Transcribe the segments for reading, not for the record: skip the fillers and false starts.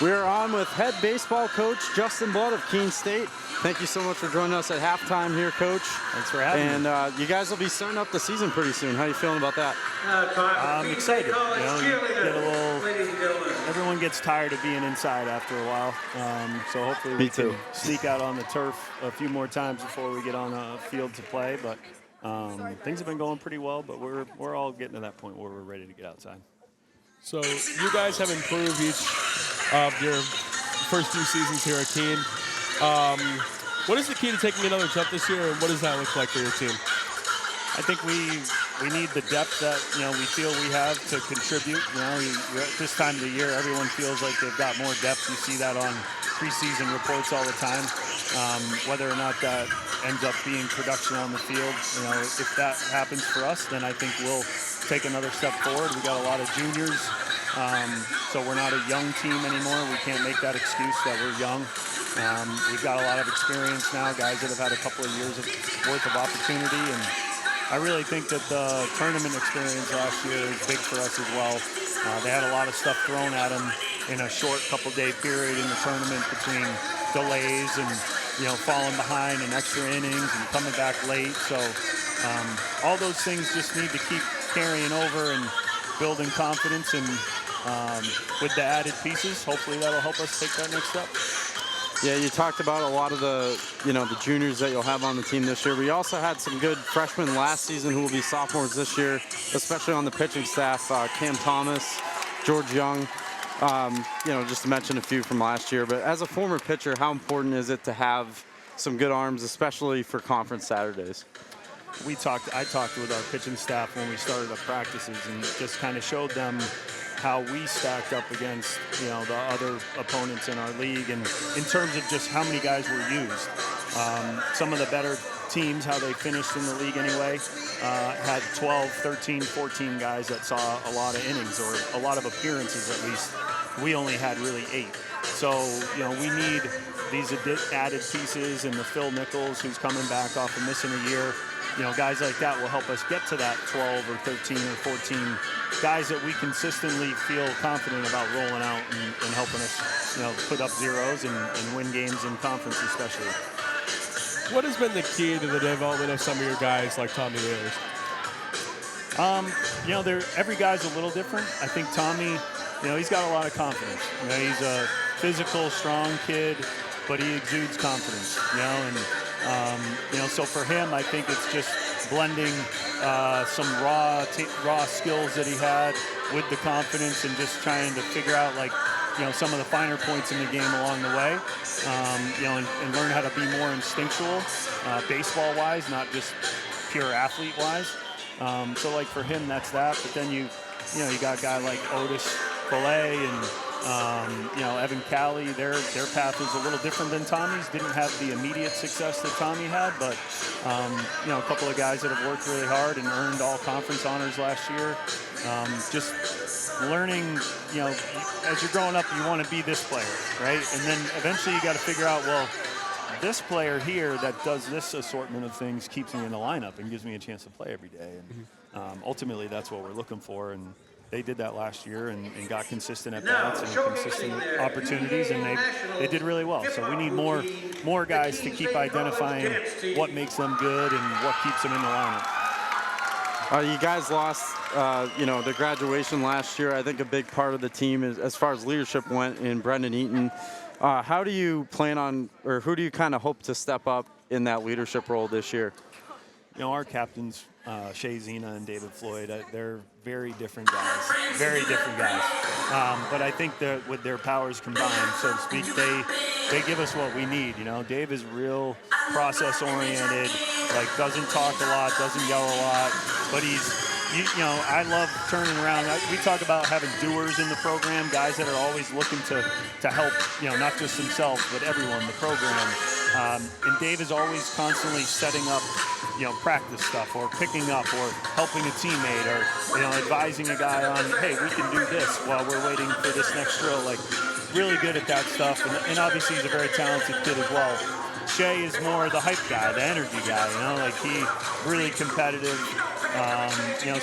We are on with head baseball coach Justin Blood of Keene State. Thank you so much for joining us at halftime here, Coach. Thanks for having me. And you guys will be starting up the season pretty soon. How are you feeling about that? I'm excited. You get a little. Everyone gets tired of being inside after a while, so hopefully we can sneak out on the turf a few more times before we get on a field to play. But things have been going pretty well, but we're all getting to that point where we're ready to get outside. So you guys have improved each of your first few seasons here at Keene. What is the key to taking another jump this year, and what does that look like for your team? I think we need the depth that we feel we have to contribute. At this time of the year, everyone feels like they've got more depth. You see that on preseason reports all the time. Whether or not that ends up being production on the field, if that happens for us, then I think we'll take another step forward. We got a lot of juniors, so we're not a young team anymore. We can't make that excuse that we're young. We've got a lot of experience now, guys that have had a couple of years worth of opportunity, and I really think that the tournament experience last year is big for us as well. They had a lot of stuff thrown at them in a short couple-day period in the tournament between delays and falling behind in extra innings and coming back late. So all those things just need to keep carrying over and building confidence, and with the added pieces, hopefully that'll help us take that next step. Yeah, you talked about a lot of the juniors that you'll have on the team this year. We also had some good freshmen last season who will be sophomores this year, especially on the pitching staff. Cam Thomas, George Young, just to mention a few from last year. But as a former pitcher, how important is it to have some good arms, especially for conference Saturdays? I talked with our pitching staff when we started our practices and just kind of showed them how we stacked up against the other opponents in our league, and in terms of just how many guys were used. Some of the better teams, how they finished in the league anyway, had 12, 13, 14 guys that saw a lot of innings or a lot of appearances at least. We only had really 8. So we need these added pieces, and the Phil Nichols who's coming back off of missing a year. Guys like that will help us get to that 12 or 13 or 14 guys that we consistently feel confident about rolling out and helping us, put up zeros and win games in conference especially. What has been the key to the development of some of your guys like Tommy Ayers? Every guy's a little different. I think Tommy, he's got a lot of confidence. He's a physical, strong kid, but he exudes confidence, so for him, I think it's just blending some raw skills that he had with the confidence, and just trying to figure out some of the finer points in the game along the way, and learn how to be more instinctual, baseball-wise, not just pure athlete-wise. So for him, that's that. But then you got a guy like Otis Fillet and Evan Calley, their path is a little different than Tommy's. Didn't have the immediate success that Tommy had, but a couple of guys that have worked really hard and earned all conference honors last year. Just learning, as you're growing up, you want to be this player, right? And then eventually you got to figure out, well, this player here that does this assortment of things keeps me in the lineup and gives me a chance to play every day. And ultimately, that's what we're looking for. And they did that last year and got consistent at bats and consistent opportunities, and they did really well. So we need more guys to keep identifying what makes them good and what keeps them in the lineup. You guys lost, the graduation last year. I think a big part of the team, is, as far as leadership went, in Brendan Eaton. How do you plan on, or who do you kind of hope to step up in that leadership role this year? Our captains, Shea Zena and David Floyd, they're very different guys. But I think that with their powers combined, so to speak, they give us what we need. Dave is real process-oriented, doesn't talk a lot, doesn't yell a lot, but I love turning around. We talk about having doers in the program, guys that are always looking to help, not just themselves, but everyone in the program. And Dave is always constantly setting up, practice stuff, or picking up, or helping a teammate, or, advising a guy on, hey, we can do this while we're waiting for this next drill. Really good at that stuff. And obviously he's a very talented kid as well. Shea is more the hype guy, the energy guy, he really competitive.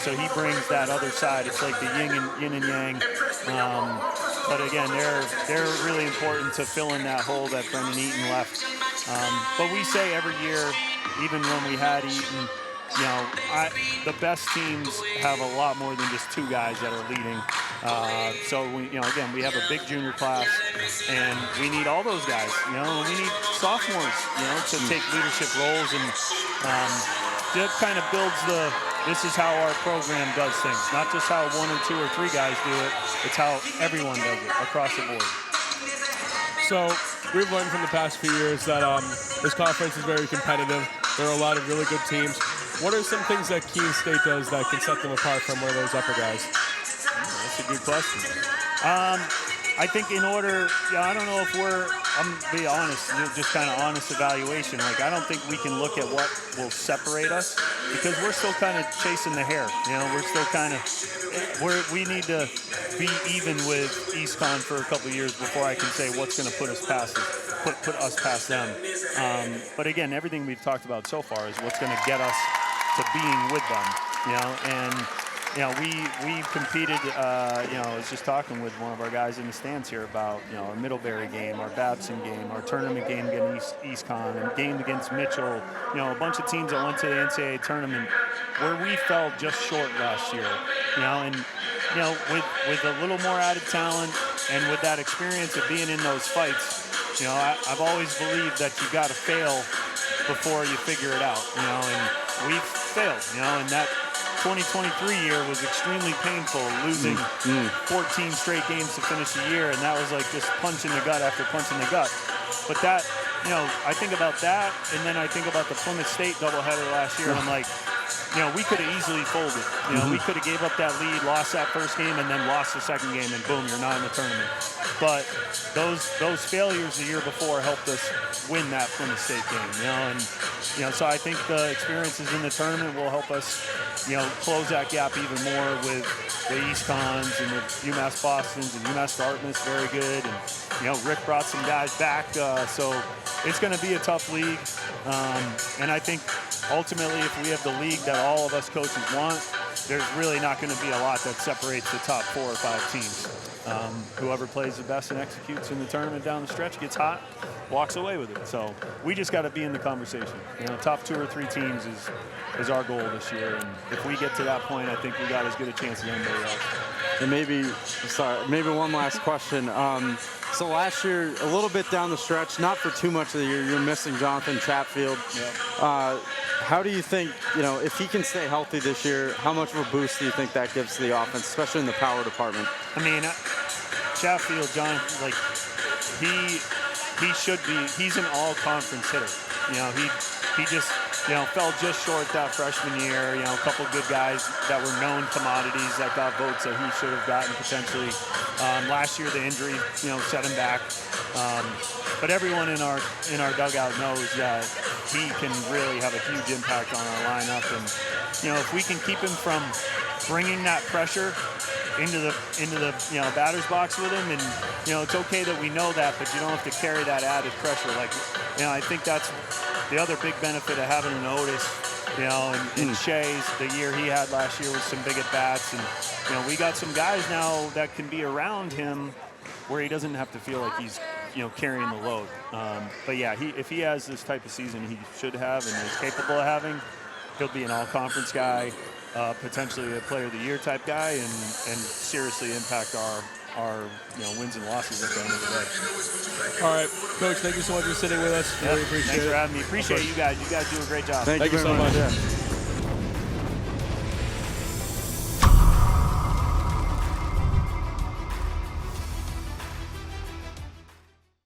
So he brings that other side. It's like the yin and yang. but again, they're really important to fill in that hole that Brendan Eaton left. But we say every year, even when we had Eaton, you know, the best teams have a lot more than just 2 guys that are leading. So we, you know, again, we have a big junior class, and we need all those guys. You know, and we need sophomores, you know, to take leadership roles, and that kind of builds the. This is how our program does things. Not just how 1 or 2 or 3 guys do it. It's how everyone does it across the board. So we've learned from the past few years that this conference is very competitive. There are a lot of really good teams. What are some things that Keene State does that can set them apart from one of those upper guys? That's a good question. I think in order, I don't know if I'm gonna be honest, just kind of honest evaluation. Like, I don't think we can look at what will separate us, because we're still kind of chasing the hair. You know, we're still kind of, we need to be even with EastCon for a couple of years before I can say what's going to put us past them. But again, everything we've talked about so far is what's going to get us to being with them. You know, and you know, we competed, you know, I was just talking with one of our guys in the stands here about, you know, our Middlebury game, our Babson game, our tournament game against EastCon, and game against Mitchell, you know, a bunch of teams that went to the NCAA tournament where we fell just short last year, you know, and, you know, with a little more added talent and with that experience of being in those fights, you know, I've always believed that you got to fail before you figure it out, you know, and we've failed, you know, and that 2023 year was extremely painful, losing 14 straight games to finish the year, and that was like just punch in the gut after punch in the gut. But that, you know, I think about that, and then I think about the Plymouth State doubleheader last year, and I'm like, you know, we could have easily folded. You know, we could have gave up that lead, lost that first game, and then lost the second game, and boom, you're not in the tournament. But those failures the year before helped us win that Plymouth State game. You know, and you know, so I think the experiences in the tournament will help us, you know, close that gap even more with the EastCons and the UMass Bostons and UMass Dartmouth's very good. And you know, Rick brought some guys back, so it's going to be a tough league. And I think ultimately, if we have the league that all of us coaches want, there's really not going to be a lot that separates the top 4 or 5 teams. Whoever plays the best and executes in the tournament down the stretch, gets hot, walks away with it. So we just got to be in the conversation. You know, top 2 or 3 teams is our goal this year. And if we get to that point, I think we got as good a chance as anybody else. And maybe one last question. So last year, a little bit down the stretch, not for too much of the year, you're missing Jonathan Chatfield. Yep. How do you think, you know, if he can stay healthy this year, how much of a boost do you think that gives to the offense, especially in the power department? I mean, Chatfield, John, like, he should be, he's an all-conference hitter. You know, he just, you know, fell just short that freshman year. You know, a couple good guys that were known commodities that got votes that he should have gotten potentially. Last year, the injury, you know, set him back. But everyone in our dugout knows that he can really have a huge impact on our lineup. And you know, if we can keep him from bringing that pressure into the you know, batter's box with him, and you know, it's okay that we know that, but you don't have to carry that added pressure. Like, you know, I think that's the other big benefit of having an Otis, you know, and Shea's, the year he had last year with some big at bats, and you know, we got some guys now that can be around him where he doesn't have to feel like he's, you know, carrying the load. But yeah, if he has this type of season he should have and is capable of having, he'll be an all-conference guy, potentially a player of the year type guy, and seriously impact our you know, wins and losses at the end of the day. All right, Coach, thank you so much for sitting with us. Yeah, Really appreciate it. Thanks for having me. Appreciate you guys. You guys do a great job. Thank you so very much. much. Yeah.